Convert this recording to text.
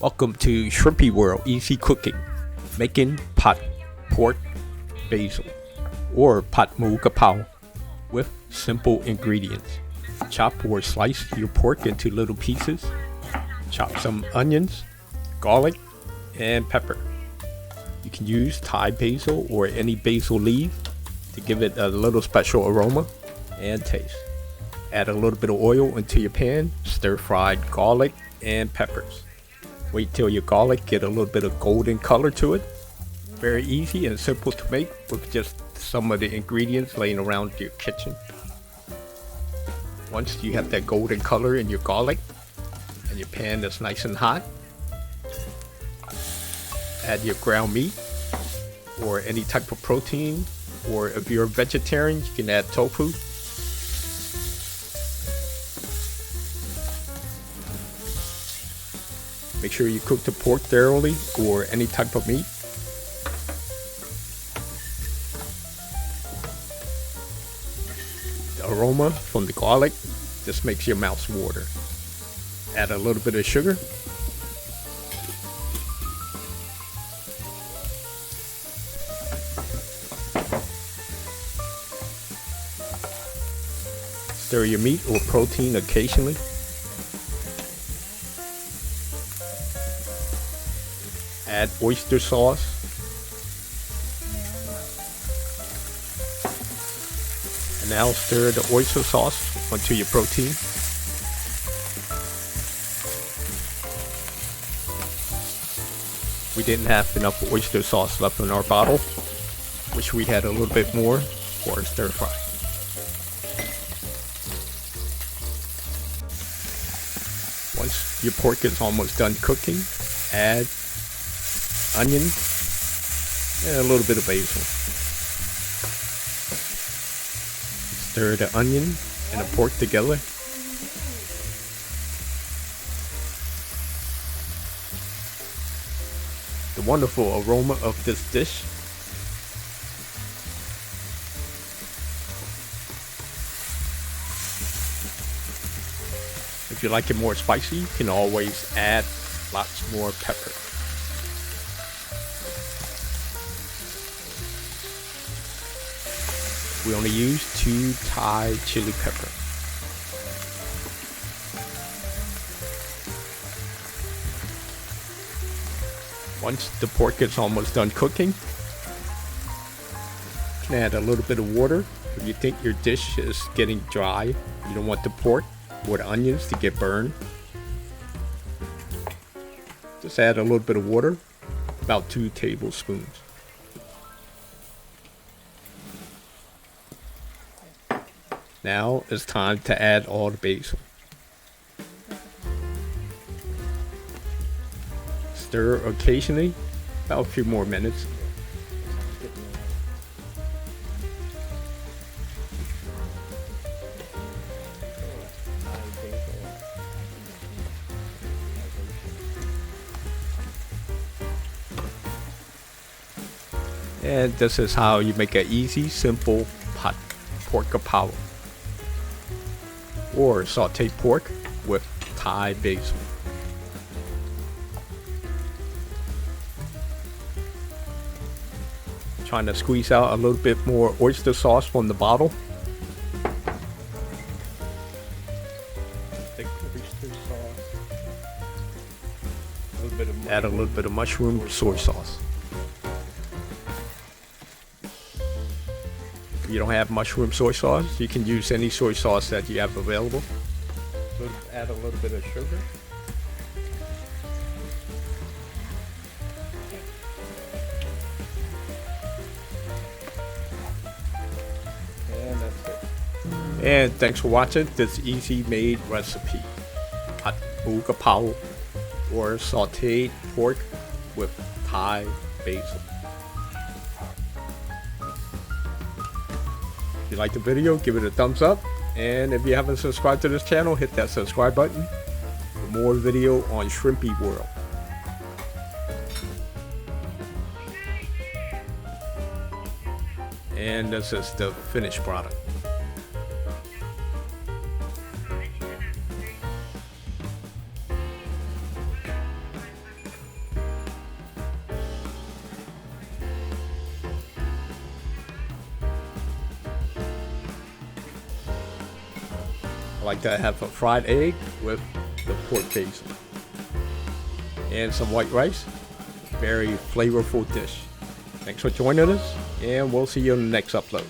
Welcome to Shrimpy World Easy Cooking, making pot pork basil or pot mu Kra Pao with simple ingredients. Chop or slice your pork into little pieces. Chop some onions, garlic, and pepper. You can use Thai basil or any basil leaf to give it a little special aroma and taste. Add a little bit of oil into your pan, stir fried garlic and peppers. Wait till your garlic get a little bit of golden color to it. Very easy and simple to make with just some of the ingredients laying around your kitchen. Once you have that golden color in your garlic and your pan is nice and hot, add your ground meat or any type of protein, or if you're a vegetarian, you can add tofu. Make sure you cook the pork thoroughly or any type of meat. The aroma from the garlic just makes your mouth water. Add a little bit of sugar. Stir your meat or protein occasionally. Add oyster sauce. And now stir the oyster sauce onto your protein. We didn't have enough oyster sauce left in our bottle. Wish we had a little bit more for a stir fry. Once your pork is almost done cooking, add onion and a little bit of basil. Stir the onion and the pork together. The wonderful aroma of this dish . If you like it more spicy, you can always add lots more pepper. We only use 2 Thai chili pepper. Once the pork is almost done cooking, you can add a little bit of water. If you think your dish is getting dry, you don't want the pork or the onions to get burned, just add a little bit of water, about 2 tablespoons. Now it's time to add all the basil. Stir occasionally, about a few more minutes. And this is how you make an easy, simple pot pork Kra Pao, or sauteed pork with Thai basil. Trying to squeeze out a little bit more oyster sauce from the bottle. Thick oyster sauce. Add a little bit of mushroom soy sauce. If you don't have mushroom soy sauce, you can use any soy sauce that you have available. So add a little bit of sugar. And that's it. And thanks for watching this easy made recipe. Pot mu Kra Pao, or sauteed pork with Thai basil. If you like the video, give it a thumbs up, and if you haven't subscribed to this channel, hit that subscribe button for more video on Shrimpy World. And this is the finished product. I like to have a fried egg with the pork basil. And some white rice. Very flavorful dish. Thanks for joining us, and we'll see you in the next upload.